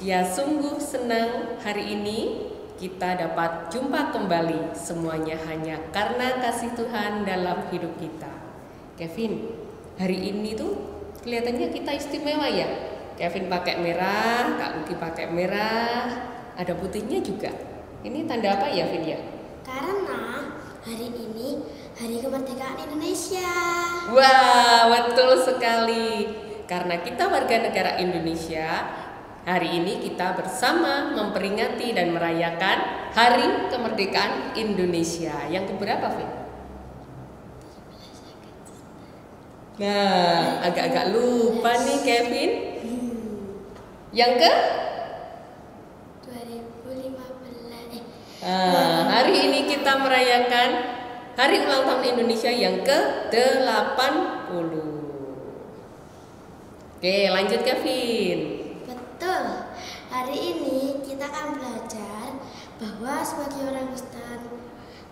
Ya, sungguh senang hari ini kita dapat jumpa kembali. Semuanya hanya karena kasih Tuhan dalam hidup kita. Kevin, hari ini tuh kelihatannya kita istimewa ya. Kevin pakai merah, Kak Luki pakai merah, ada putihnya juga. Ini tanda apa ya, Vin ya? Karena hari ini Hari Kemerdekaan Indonesia. Wah, betul sekali. Karena kita warga negara Indonesia, hari ini kita bersama memperingati dan merayakan Hari Kemerdekaan Indonesia. Yang keberapa, Vin? Nah, agak-agak lupa nih, Kevin. Yang ke? 2015. Hari ini kita merayakan Hari Ulang Tahun Indonesia yang ke-80. Oke, lanjut Kevin. Betul. Hari ini kita akan belajar bahwa sebagai orang Kristen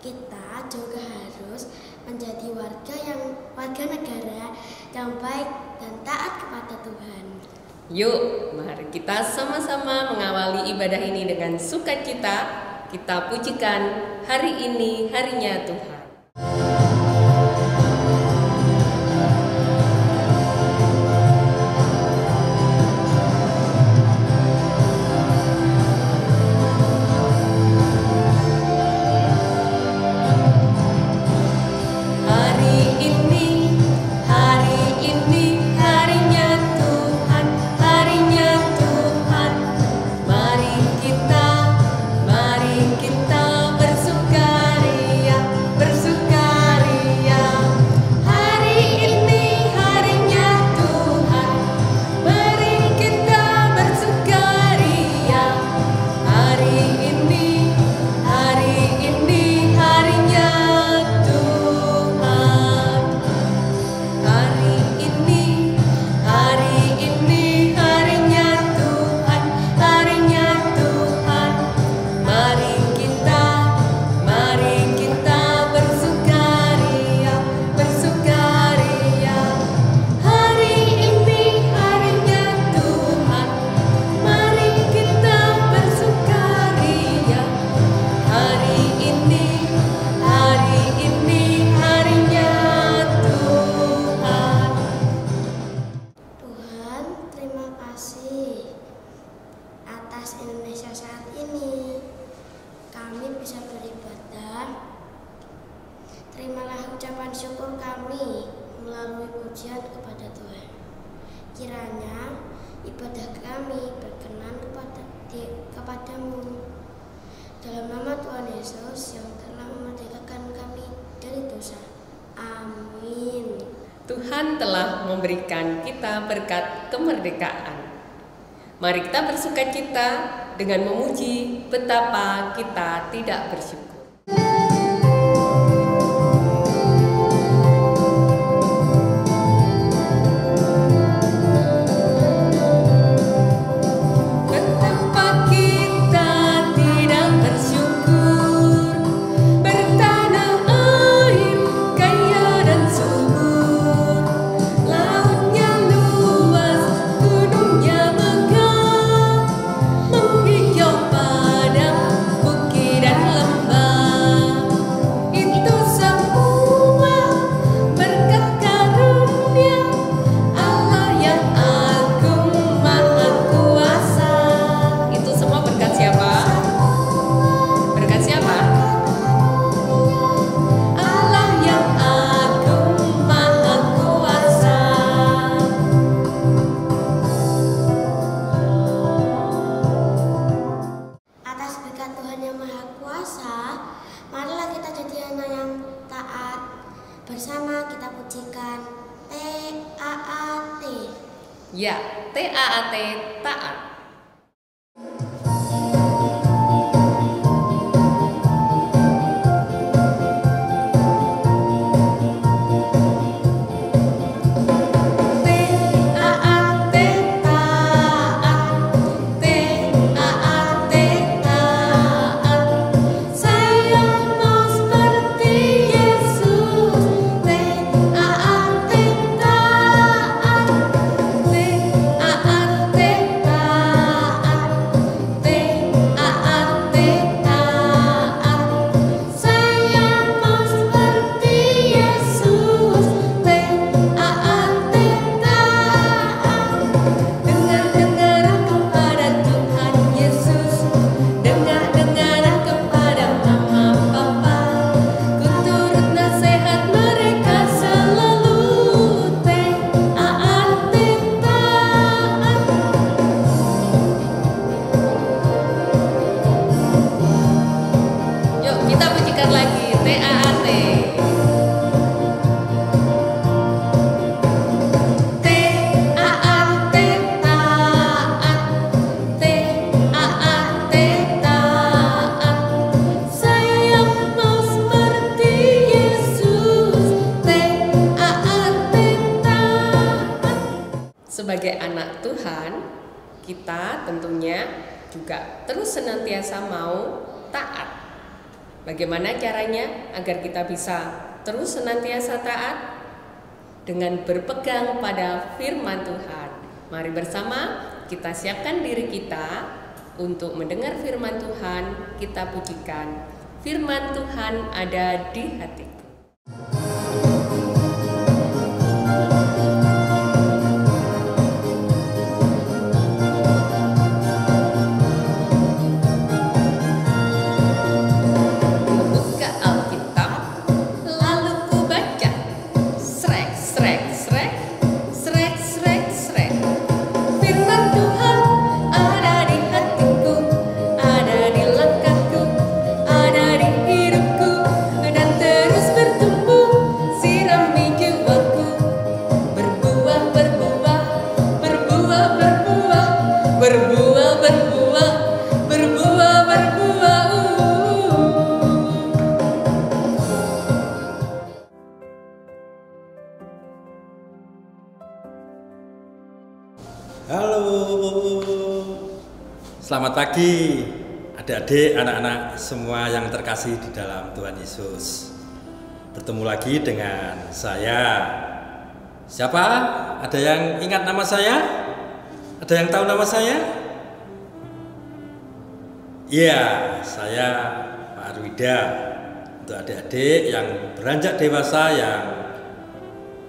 kita juga harus menjadi warga negara yang baik dan taat kepada Tuhan. Yuk, mari kita sama-sama mengawali ibadah ini dengan sukacita. Kita pujikan hari ini harinya Tuhan. Indonesia saat ini kami bisa beribadah. Terimalah ucapan syukur kami melalui pujian kepada Tuhan. Kiranya ibadah kami berkenan kepadamu. Dalam nama Tuhan Yesus yang telah memerdekakan kami dari dosa. Amin. Tuhan telah memberikan kita berkat kemerdekaan. Mari kita bersukacita dengan memuji betapa kita tidak bersyukur. Marilah kita jadi anak yang taat. Bersama kita pujikan T-A-A-T. Ya, T-A-A-T, taat. anak Tuhan, kita tentunya juga terus senantiasa mau taat. Bagaimana caranya agar kita bisa terus senantiasa taat? Dengan berpegang pada firman Tuhan. Mari bersama kita siapkan diri kita untuk mendengar firman Tuhan. Kita pujikan firman Tuhan ada di hatiku. Buka Alkitab, lalu ku baca. Srek, srek, srek, srek, srek, srek. Firman Tuhan ada di hatiku, ada di langkahku, ada di hidupku, dan terus bertumbuh, sirami jiwaku. Berbuah, berbuah, berbuah, berbuah, berbuah, berbuah, berbuah, berbuah. Halo, selamat pagi adik-adik, anak-anak semua yang terkasih di dalam Tuhan Yesus. Bertemu lagi dengan saya. Siapa? Ada yang ingat nama saya? Ada yang tahu nama saya? Iya, saya Pak Arwida. Untuk adik-adik yang beranjak dewasa, yang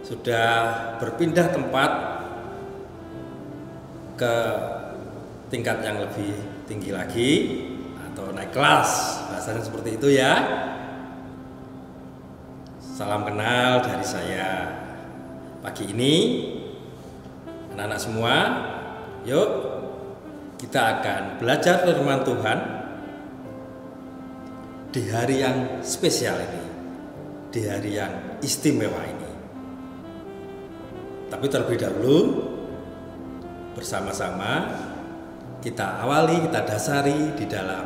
sudah berpindah tempat ke tingkat yang lebih tinggi lagi atau naik kelas, bahasanya seperti itu ya. Salam kenal dari saya. Pagi ini anak-anak semua, yuk kita akan belajar firman Tuhan di hari yang spesial ini, di hari yang istimewa ini. Tapi terlebih dahulu bersama-sama kita awali, kita dasari di dalam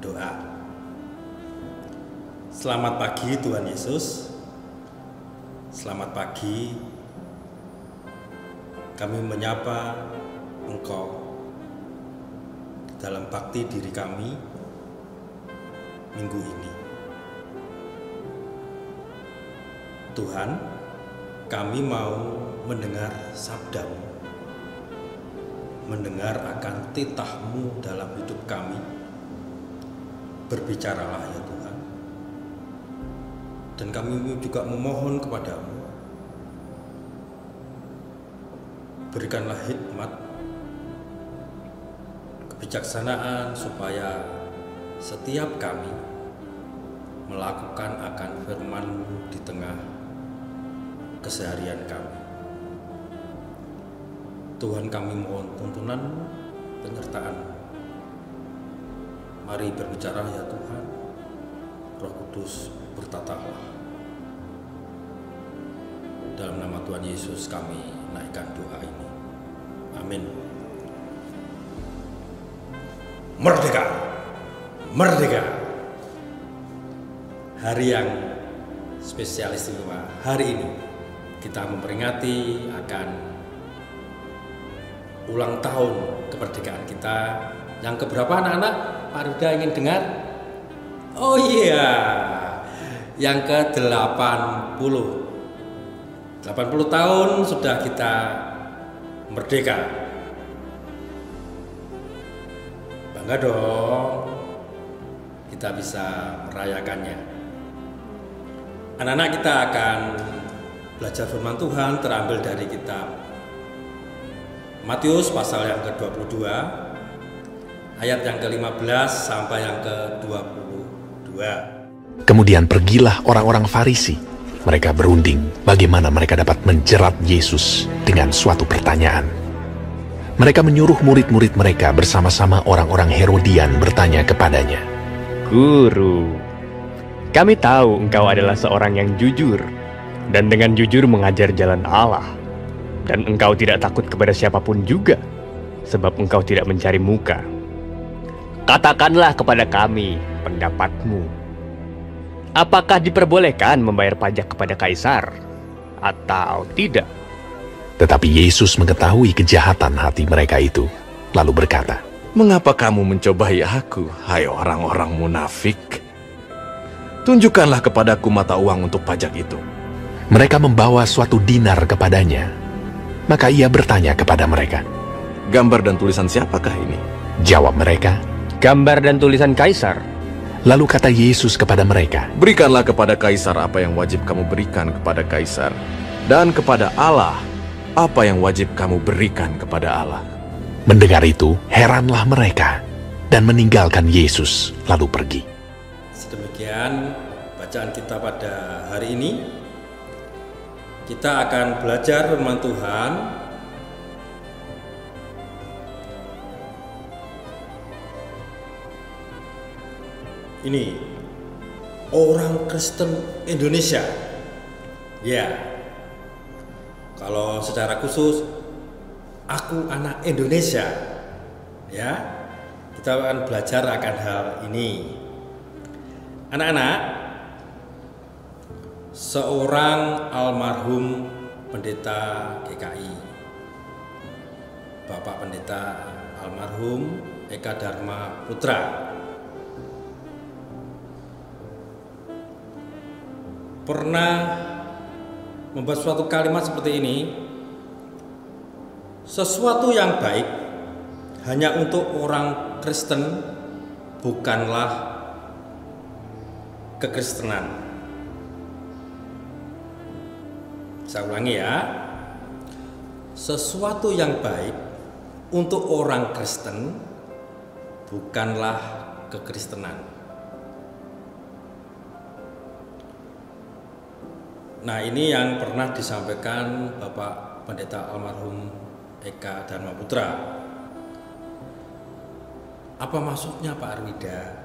doa. Selamat pagi Tuhan Yesus. Selamat pagi. Kami menyapa Engkau dalam bakti diri kami minggu ini. Tuhan, kami mau mendengar sabda-Mu, mendengar akan titah-Mu dalam hidup kami. Berbicaralah ya Tuhan. Dan kami juga memohon kepada-Mu, berikanlah hikmat, kebijaksanaan supaya setiap kami melakukan akan firman-Mu di tengah keseharian kami. Tuhan, kami mohon tuntunan-Mu, penyertaan-Mu. Mari berbicara ya Tuhan. Roh Kudus, bertatalah. Dalam nama Tuhan Yesus kami naikkan doa ini. Amin. Merdeka! Merdeka! Hari yang spesial istimewa. Hari ini kita memperingati akan ulang tahun kemerdekaan kita. Yang keberapa anak-anak? Pak Ruda ingin dengar? Oh iya, yang ke-80. 80 tahun sudah kita merdeka. Bangga dong, kita bisa merayakannya. Anak-anak, kita akan belajar firman Tuhan terambil dari kitab Matius pasal yang ke-22, ayat yang ke-15 sampai yang ke-22. Kemudian pergilah orang-orang Farisi. Mereka berunding bagaimana mereka dapat menjerat Yesus dengan suatu pertanyaan. Mereka menyuruh murid-murid mereka bersama-sama orang-orang Herodian bertanya kepadanya, Guru, kami tahu engkau adalah seorang yang jujur dan dengan jujur mengajar jalan Allah. Dan engkau tidak takut kepada siapapun juga, sebab engkau tidak mencari muka. Katakanlah kepada kami pendapatmu. Apakah diperbolehkan membayar pajak kepada kaisar atau tidak? Tetapi Yesus mengetahui kejahatan hati mereka itu, lalu berkata, "Mengapa kamu mencobai aku, hai orang-orang munafik? Tunjukkanlah kepadaku mata uang untuk pajak itu." Mereka membawa suatu dinar kepadanya. Maka ia bertanya kepada mereka. "Gambar dan tulisan siapakah ini?" Jawab mereka. Gambar dan tulisan Kaisar. Lalu kata Yesus kepada mereka, "Berikanlah kepada Kaisar apa yang wajib kamu berikan kepada Kaisar, dan kepada Allah apa yang wajib kamu berikan kepada Allah." Mendengar itu, heranlah mereka dan meninggalkan Yesus lalu pergi. Sedemikian bacaan kita pada hari ini. Kita akan belajar firman Tuhan ini, orang Kristen Indonesia. Ya, kalau secara khusus aku anak Indonesia. Ya, kita akan belajar akan hal ini. Anak-anak, seorang almarhum pendeta GKI, Bapak Pendeta almarhum Eka Dharma Putra, pernah membuat suatu kalimat seperti ini: sesuatu yang baik hanya untuk orang Kristen bukanlah kekristenan. Saya ulangi ya, sesuatu yang baik untuk orang Kristen bukanlah kekristenan. Nah, ini yang pernah disampaikan Bapak Pendeta almarhum Eka Dharma Putra. Apa maksudnya Pak Arwida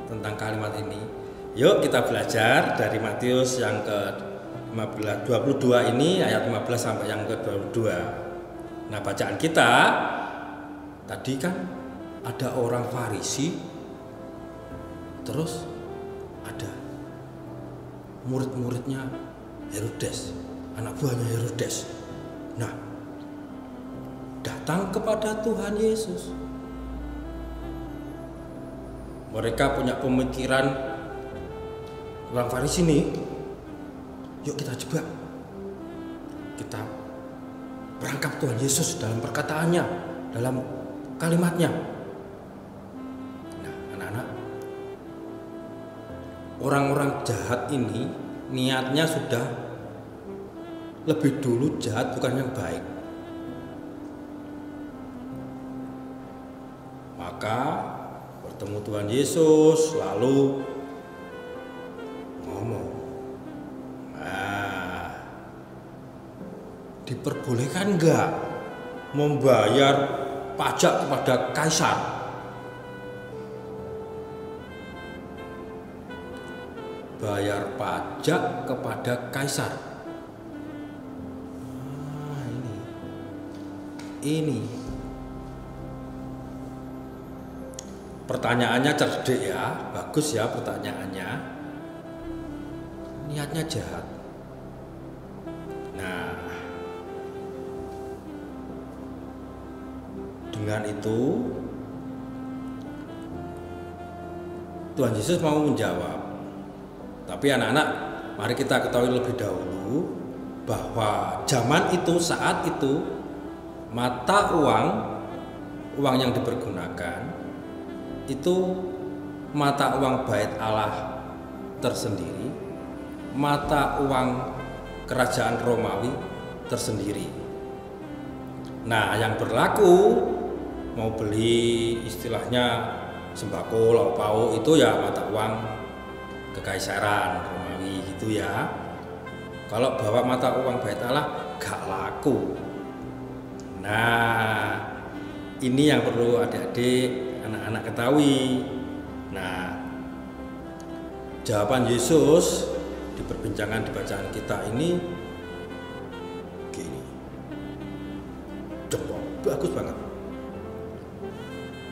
tentang kalimat ini? Yuk kita belajar dari Matius yang ke-22 ini, ayat 15 sampai yang ke-22. Nah, bacaan kita tadi kan ada orang Farisi, terus ada murid-muridnya Herodes, anak buahnya Herodes. Nah, datang kepada Tuhan Yesus. Mereka punya pemikiran, orang Farisi nih, yuk kita jebak, kita perangkap Tuhan Yesus dalam perkataannya, dalam kalimatnya. Nah, anak-anak, orang-orang jahat ini niatnya sudah lebih dulu jahat, bukan yang baik. Maka bertemu Tuhan Yesus lalu ngomong, diperbolehkan enggak membayar pajak kepada Kaisar? Bayar pajak kepada Kaisar. Ini pertanyaannya cerdik ya, bagus ya pertanyaannya. Niatnya jahat. Nah, dengan itu Tuhan Yesus mau menjawab. Tapi anak-anak, mari kita ketahui lebih dahulu bahwa zaman itu, saat itu, mata uang yang dipergunakan itu mata uang Bait Allah tersendiri, mata uang kerajaan Romawi tersendiri. Nah, yang berlaku mau beli istilahnya sembako, lauk pauk itu ya mata uang kekaisaran Romawi gitu ya. Kalau bawa mata uang Bait Allah gak laku. Nah, ini yang perlu adik-adik, anak-anak ketahui. Nah, jawaban Yesus di perbincangan di bacaan kita ini gini, coba bagus banget.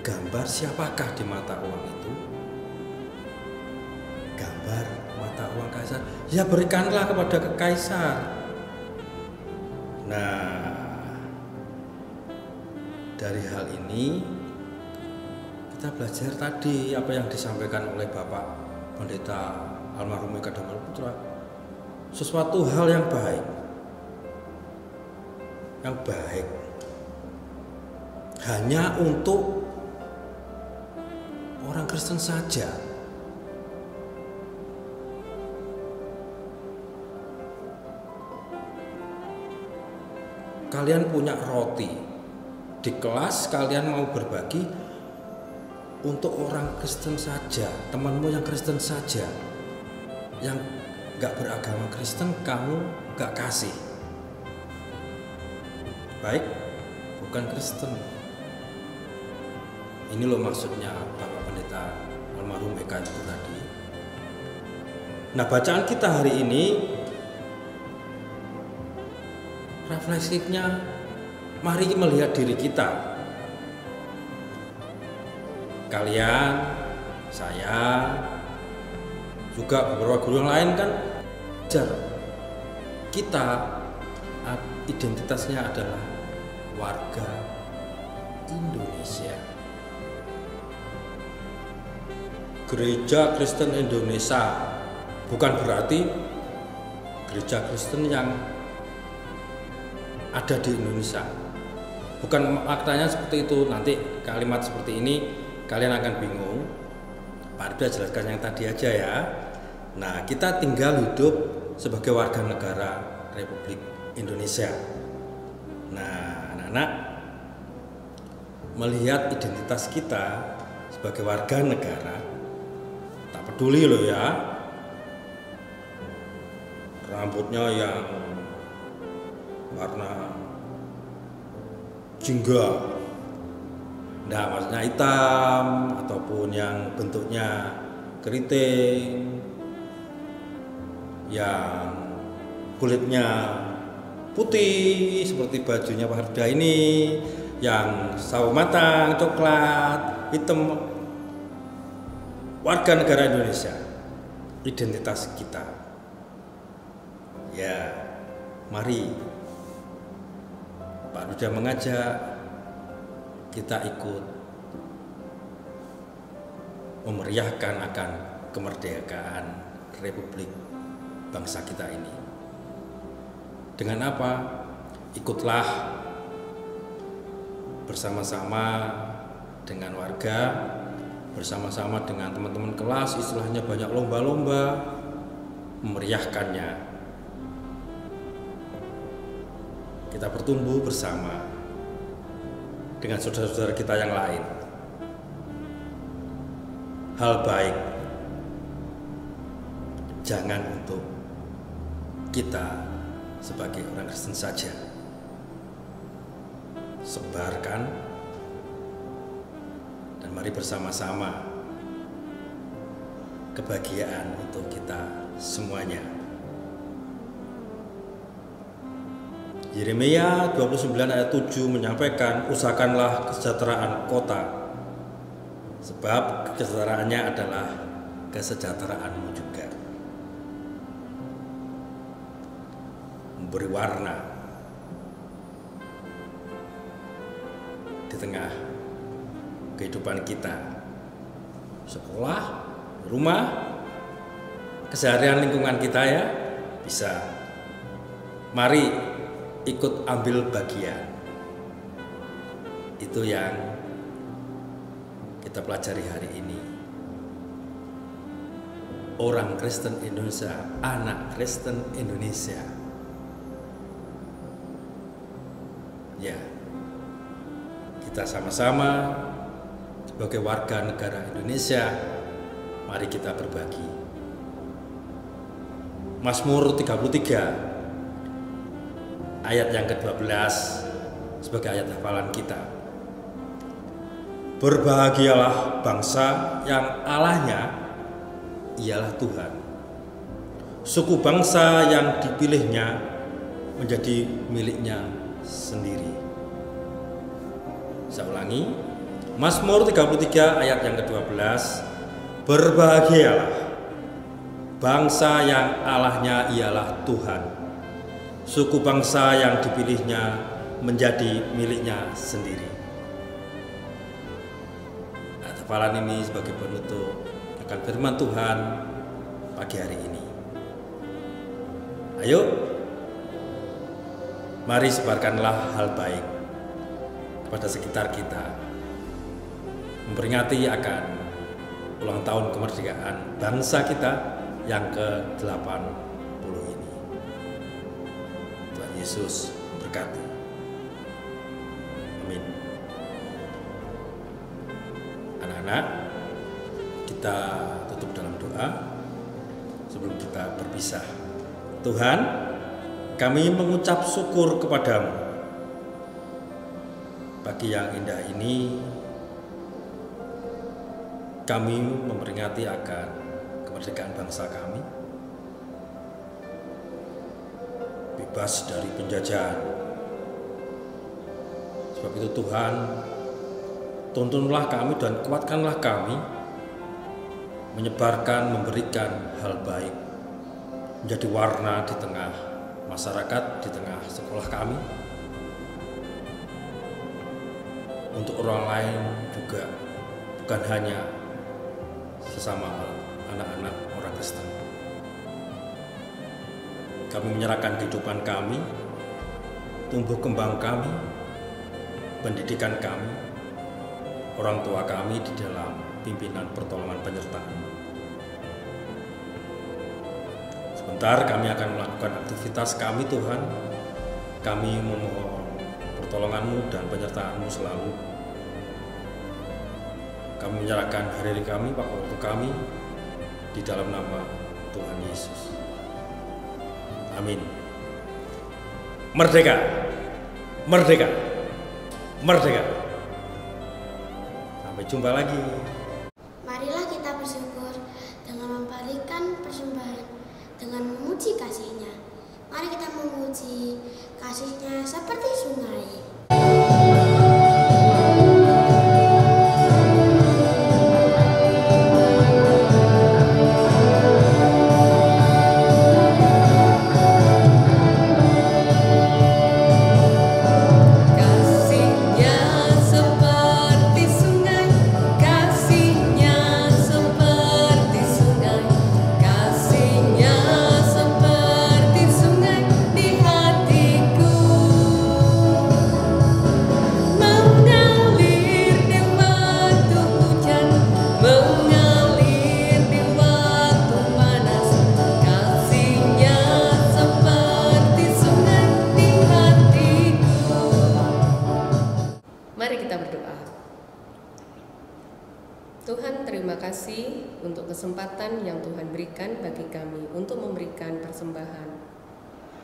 Gambar siapakah di mata uang itu? Gambar mata uang Kaisar. Ya berikanlah kepada Kaisar. Nah, dari hal ini kita belajar tadi apa yang disampaikan oleh Bapak Pendeta almarhum Eka Damal Putra, sesuatu hal yang baik hanya untuk orang Kristen saja. Kalian punya roti di kelas, kalian mau berbagi untuk orang Kristen saja, temanmu yang Kristen saja, yang gak beragama Kristen kamu gak kasih. Baik, bukan Kristen. Ini loh maksudnya Bapak Pendeta almarhum Eka itu tadi. Nah, bacaan kita hari ini refleksinya, mari melihat diri kita. Kalian, saya, juga beberapa guru yang lain kan ajar kita identitasnya adalah warga Indonesia. Gereja Kristen Indonesia bukan berarti gereja Kristen yang ada di Indonesia. Bukan maknanya seperti itu. Nanti kalimat seperti ini kalian akan bingung. Pak Arda jelaskan yang tadi aja ya. Nah, kita tinggal hidup sebagai warga negara Republik Indonesia. Nah, anak-anak, melihat identitas kita sebagai warga negara, tak peduli loh ya, rambutnya yang warna jingga, nah maksudnya hitam, ataupun yang bentuknya keriting, yang kulitnya putih seperti bajunya Pak Harda ini, yang sawo matang, coklat, hitam, warga negara Indonesia, identitas kita. Ya, mari Pak Ruda mengajak kita ikut memeriahkan akan kemerdekaan Republik bangsa kita ini. Dengan apa? Ikutlah bersama-sama dengan warga, bersama-sama dengan teman-teman kelas, istilahnya banyak lomba-lomba, memeriahkannya. Kita bertumbuh bersama dengan saudara-saudara kita yang lain. Hal baik jangan untuk kita sebagai orang Kristen saja. Sebarkan dan mari bersama-sama kebahagiaan untuk kita semuanya. Yeremia 29 ayat 7 menyampaikan, usahakanlah kesejahteraan kota, sebab kesejahteraannya adalah kesejahteraanmu juga. Memberi warna di tengah kehidupan kita, sekolah, rumah, keseharian lingkungan kita ya, bisa. Mari ikut ambil bagian. Itu yang kita pelajari hari ini. Orang Kristen Indonesia, anak Kristen Indonesia. Ya, kita sama-sama sebagai warga negara Indonesia, mari kita berbagi. Mazmur 33 ayat yang ke-12 sebagai ayat hafalan kita. Berbahagialah bangsa yang Allahnya ialah Tuhan, suku bangsa yang dipilihnya menjadi miliknya sendiri. Saya ulangi, Mazmur 33 ayat yang ke-12. Berbahagialah bangsa yang Allahnya ialah Tuhan, suku bangsa yang dipilihnya menjadi miliknya sendiri. Hafalan ini sebagai penutup akan firman Tuhan pagi hari ini. Ayo, mari sebarkanlah hal baik kepada sekitar kita, memperingati akan ulang tahun kemerdekaan bangsa kita yang ke-80 ini. Tuhan Yesus berkati. Amin. Anak-anak, kita tutup dalam doa sebelum kita berpisah. Tuhan, kami mengucap syukur kepadamu pagi yang indah ini. Kami memperingati akan kemerdekaan bangsa kami, bebas dari penjajahan. Sebab itu Tuhan, tuntunlah kami dan kuatkanlah kami menyebarkan, memberikan hal baik, menjadi warna di tengah masyarakat, di tengah sekolah kami, untuk orang lain juga, bukan hanya sesama anak-anak orang Kristen. Kami menyerahkan kehidupan kami, tumbuh kembang kami, pendidikan kami, orang tua kami di dalam pimpinan pertolongan penyertaan. Sebentar kami akan melakukan aktivitas kami Tuhan. Kami memohon pertolongan-Mu dan penyertaan-Mu selalu. Kami menyerahkan hari kami, waktu kami di dalam nama Tuhan Yesus. Amin. Merdeka! Merdeka! Merdeka! Sampai jumpa lagi. Marilah kita bersyukur dengan memberikan persembahan, dengan memuji kasih-Nya. Mari kita memuji kasih-Nya seperti sungai. Tuhan, terima kasih untuk kesempatan yang Tuhan berikan bagi kami untuk memberikan persembahan.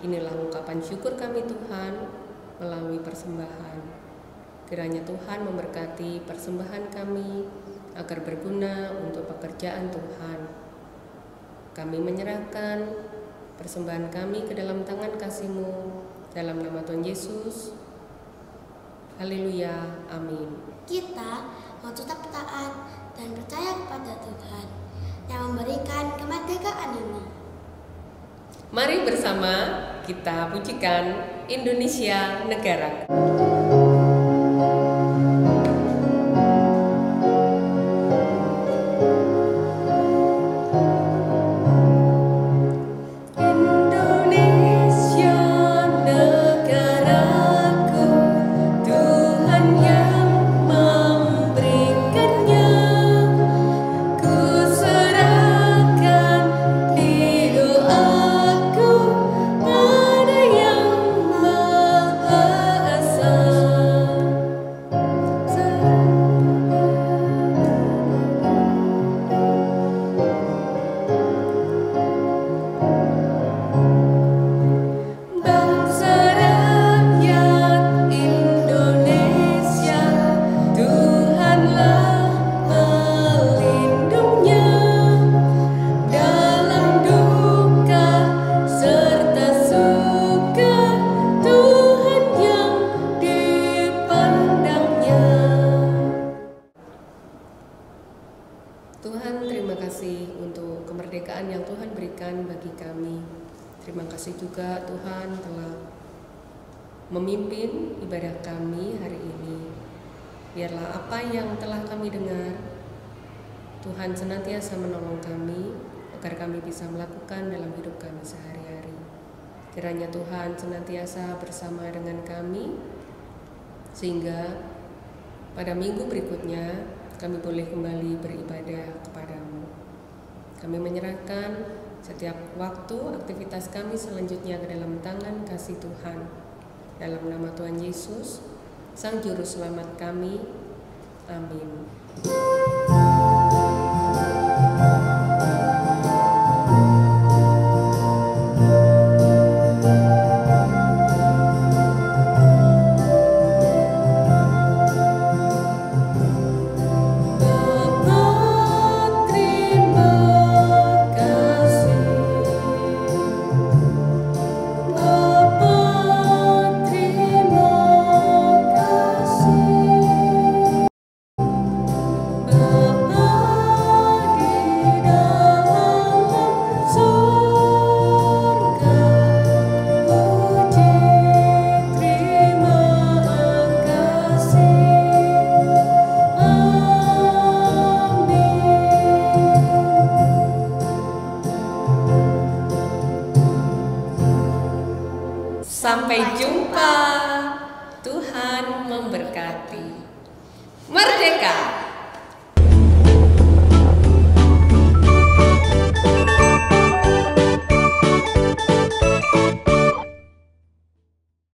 Inilah ungkapan syukur kami Tuhan melalui persembahan. Kiranya Tuhan memberkati persembahan kami agar berguna untuk pekerjaan Tuhan. Kami menyerahkan persembahan kami ke dalam tangan kasih-Mu, dalam nama Tuhan Yesus. Haleluya, amin. Kita mau tetap taat dan percaya kepada Tuhan yang memberikan kemerdekaan ini. Mari bersama kita pujikan Indonesia Negara. Terima kasih juga Tuhan telah memimpin ibadah kami hari ini. Biarlah apa yang telah kami dengar, Tuhan senantiasa menolong kami agar kami bisa melakukan dalam hidup kami sehari-hari. Kiranya Tuhan senantiasa bersama dengan kami, sehingga pada minggu berikutnya kami boleh kembali beribadah kepadamu. Kami menyerahkan setiap waktu aktivitas kami selanjutnya ke dalam tangan kasih Tuhan. Dalam nama Tuhan Yesus, Sang Juru Selamat kami. Amin. Sampai jumpa. Tuhan memberkati. Merdeka!